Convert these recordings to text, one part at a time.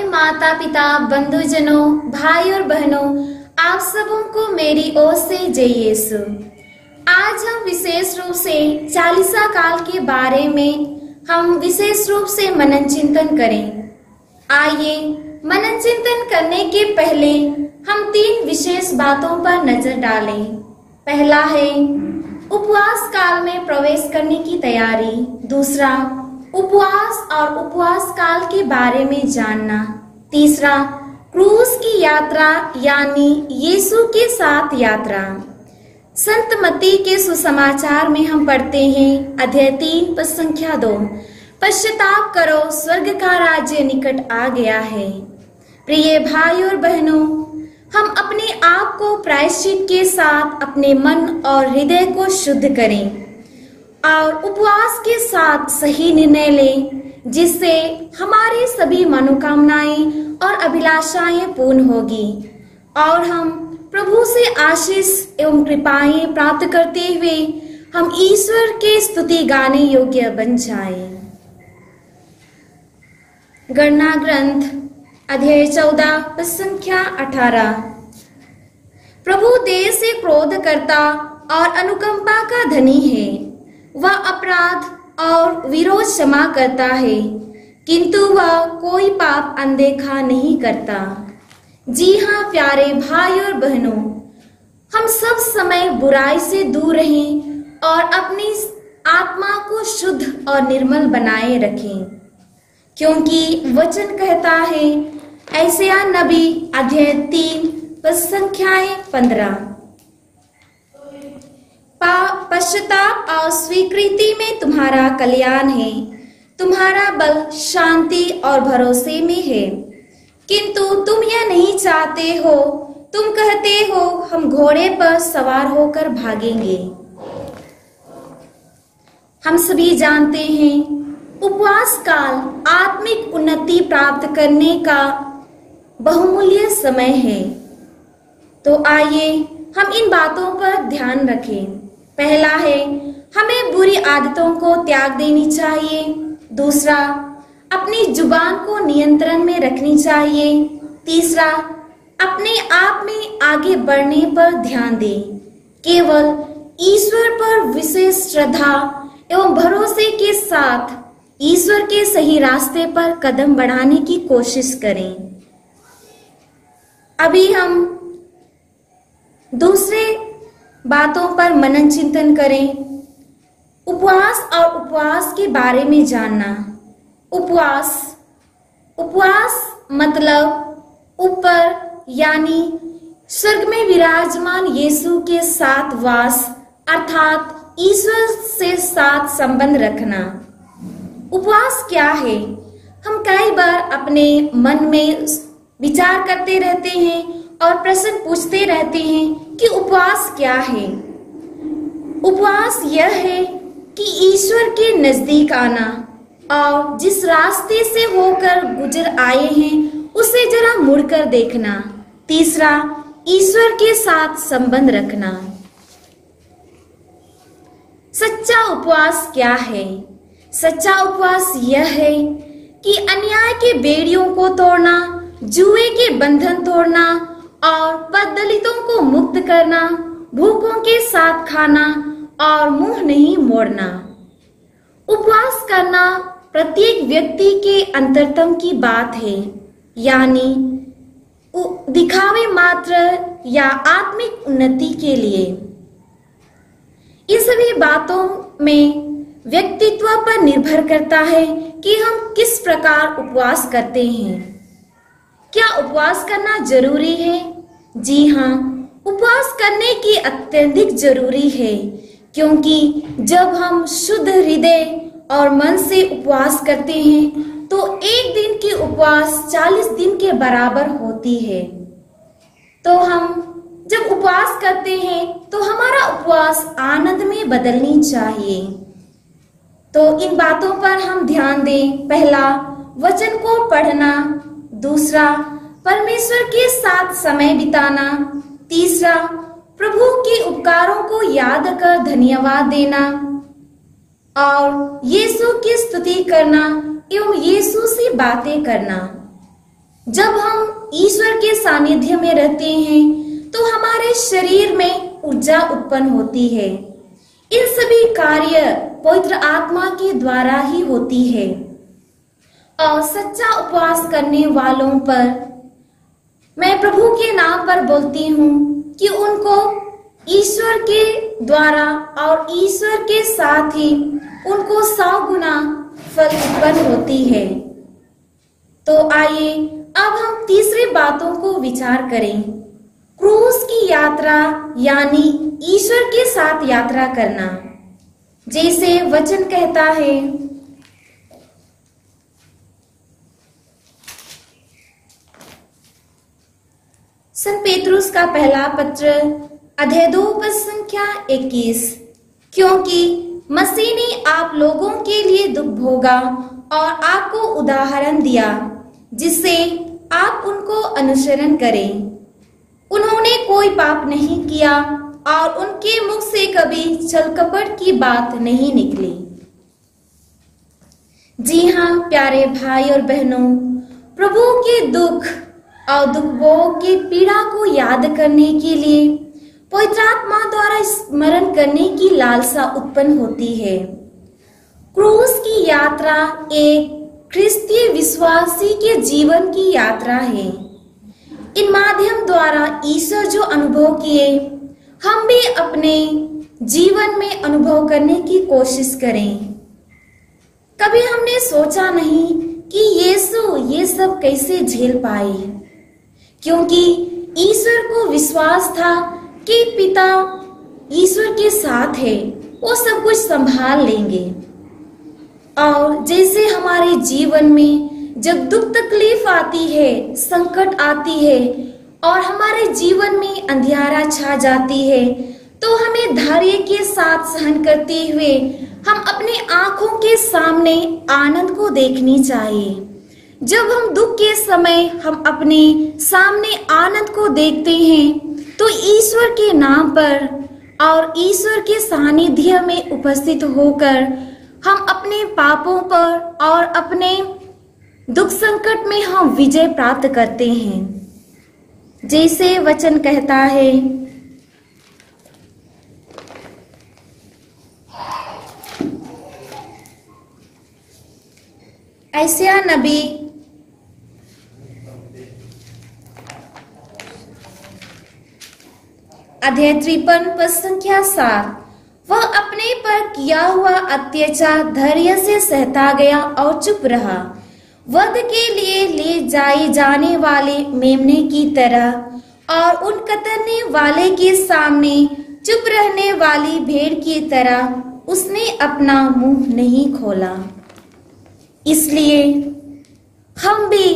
प्यारे माता पिता, बंधुजनों, भाई और बहनों, आप सबों को मेरी ओर से जय यीशु। आज हम विशेष रूप से चालीसा काल के बारे में हम विशेष रूप से मनन चिंतन करें। आइए मनन चिंतन करने के पहले हम 3 विशेष बातों पर नजर डालें। पहला है उपवास काल में प्रवेश करने की तैयारी। दूसरा, उपवास और उपवास काल के बारे में जानना। तीसरा, क्रूस की यात्रा यानी यीशु के साथ यात्रा। संत मत्ती के सुसमाचार में हम पढ़ते हैं अध्याय 3 पद संख्या 2, पश्चाताप करो, स्वर्ग का राज्य निकट आ गया है। प्रिय भाई और बहनों, हम अपने आप को प्रायश्चित के साथ अपने मन और हृदय को शुद्ध करें और उपवास के साथ सही निर्णय लें, जिससे हमारी सभी मनोकामनाएं और अभिलाषाएं पूर्ण होगी और हम प्रभु से आशीष एवं कृपाएं प्राप्त करते हुए हम ईश्वर के स्तुति गाने योग्य बन जाएं। गणना ग्रंथ अध्याय 14 पद संख्या 18। प्रभु देह से क्रोध करता और अनुकंपा का धनी है। वह अपराध और विरोध क्षमा करता है, किंतु वह कोई पाप अनदेखा नहीं करता। जी हाँ प्यारे भाई और बहनों, हम सब समय बुराई से दूर रहें और अपनी आत्मा को शुद्ध और निर्मल बनाए रखें, क्योंकि वचन कहता है यशायाह नबी अध्याय 3 पद संख्याएं 15, पश्चाताप और स्वीकृति में तुम्हारा कल्याण है, तुम्हारा बल शांति और भरोसे में है, किंतु तुम यह नहीं चाहते हो। तुम कहते हो हम घोड़े पर सवार होकर भागेंगे। हम सभी जानते हैं उपवास काल आत्मिक उन्नति प्राप्त करने का बहुमूल्य समय है। तो आइए हम इन बातों पर ध्यान रखें। पहला है, हमें बुरी आदतों को त्याग देनी चाहिए। दूसरा, अपनी जुबान को नियंत्रण में रखनी चाहिए। तीसरा, अपने आप में आगे बढ़ने पर ध्यान दें। केवल ईश्वर पर विशेष श्रद्धा एवं भरोसे के साथ ईश्वर के सही रास्ते पर कदम बढ़ाने की कोशिश करें। अभी हम दूसरे बातों पर मनन चिंतन करें। उपवास और उपवास के बारे में जानना। उपवास मतलब ऊपर यानी स्वर्ग में विराजमान यीशु के साथ वास अर्थात ईश्वर से साथ संबंध रखना। उपवास क्या है? हम कई बार अपने मन में विचार करते रहते हैं और प्रश्न पूछते रहते हैं कि उपवास क्या है। उपवास यह है कि ईश्वर के नजदीक आना और जिस रास्ते से होकर गुजर आए हैं उसे जरा मुड़कर देखना। तीसरा, ईश्वर के साथ संबंध रखना। सच्चा उपवास क्या है? सच्चा उपवास यह है कि अन्याय के बेड़ियों को तोड़ना, जुए के बंधन तोड़ना और पददलितों को मुक्त करना, भूखों के साथ खाना और मुंह नहीं मोड़ना। उपवास करना प्रत्येक व्यक्ति के अंतरतम की बात है, यानी दिखावे मात्र या आत्मिक उन्नति के लिए। इन सभी बातों में व्यक्तित्व पर निर्भर करता है कि हम किस प्रकार उपवास करते हैं। क्या उपवास करना जरूरी है? जी हाँ, उपवास करने की अत्यधिक जरूरी है, क्योंकि जब हम शुद्ध हृदय और मन से उपवास करते हैं तो एक दिन की उपवास 40 दिन के बराबर होती है। तो हम जब उपवास करते हैं तो हमारा उपवास आनंद में बदलनी चाहिए। तो इन बातों पर हम ध्यान दें। पहला, वचन को पढ़ना। दूसरा, परमेश्वर के साथ समय बिताना। तीसरा, प्रभु के उपकारों को याद कर धन्यवाद देना और यीशु की स्तुति करना एवं यीशु से बातें करना। जब हम ईश्वर के सानिध्य में रहते हैं तो हमारे शरीर में ऊर्जा उत्पन्न होती है। इन सभी कार्य पवित्र आत्मा के द्वारा ही होती है और सच्चा उपवास करने वालों पर मैं प्रभु के नाम पर बोलती हूँ कि उनको ईश्वर के द्वारा और ईश्वर के साथ ही उनको 100 गुना फल उत्पन्न होती है। तो आइए अब हम तीसरी बातों को विचार करें। क्रूस की यात्रा यानी ईश्वर के साथ यात्रा करना। जैसे वचन कहता है, संत पेतरुस का पहला पत्र अध्याय 2 पद संख्या 21, क्योंकि मसीह ने आप लोगों के लिए दुख भोगा और आपको उदाहरण दिया जिससे आप उनको अनुसरण करें। उन्होंने कोई पाप नहीं किया और उनके मुख से कभी छल कपट की बात नहीं निकली। जी हाँ प्यारे भाई और बहनों, प्रभु के दुख और दुख भोग की पीड़ा को याद करने के लिए पवित्र आत्मा द्वारा स्मरण करने की लालसा उत्पन्न होती है। क्रूस की यात्रा एक क्रिस्तीय विश्वासी के जीवन की यात्रा है। इन माध्यम द्वारा ईश्वर जो अनुभव किए हम भी अपने जीवन में अनुभव करने की कोशिश करें। कभी हमने सोचा नहीं कि यीशु ये सब कैसे झेल पाए, क्योंकि ईश्वर को विश्वास था कि पिता ईश्वर के साथ है, वो सब कुछ संभाल लेंगे। और जैसे हमारे जीवन में जब दुख तकलीफ आती है, संकट आती है और हमारे जीवन में अंधियारा छा जाती है, तो हमें धैर्य के साथ सहन करते हुए हम अपने आंखों के सामने आनंद को देखनी चाहिए। जब हम दुख के समय हम अपने सामने आनंद को देखते हैं तो ईश्वर के नाम पर और ईश्वर के सानिध्य में उपस्थित होकर हम अपने पापों पर और अपने दुख संकट में हम विजय प्राप्त करते हैं। जैसे वचन कहता है, यशायाह नबी अध्याय 53 पद संख्या 7, वह अपने पर किया हुआ अत्याचार धैर्य से सहता गया और चुप रहा। वध के लिए ले जाए जाने वाले मेमने की तरह और उन कतरने वाले के सामने चुप रहने वाली भेड़ की तरह उसने अपना मुंह नहीं खोला। इसलिए हम भी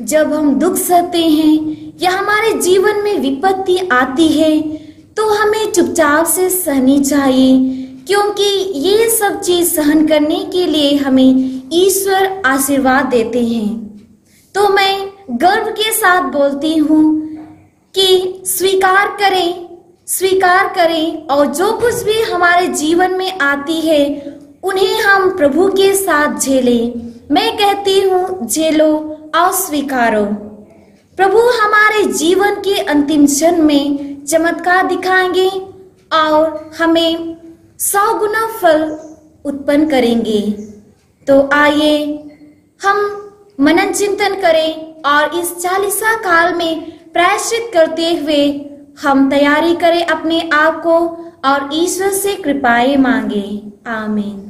जब हम दुख सहते हैं या हमारे जीवन में विपत्ति आती है तो हमें चुपचाप से सहनी चाहिए, क्योंकि ये सब चीज सहन करने के लिए हमें ईश्वर आशीर्वाद देते हैं। तो मैं गर्व के साथ बोलती हूँ कि स्वीकार करें और जो कुछ भी हमारे जीवन में आती है उन्हें हम प्रभु के साथ झेलें। मैं कहती हूँ झेलो और स्वीकारो। प्रभु हमारे जीवन के अंतिम क्षण में चमत्कार दिखाएंगे और हमें 100 गुना फल उत्पन्न करेंगे। तो आइए हम मनन चिंतन करें और इस 40 काल में प्रायश्चित करते हुए हम तैयारी करें अपने आप को और ईश्वर से कृपाएं मांगे। आमीन।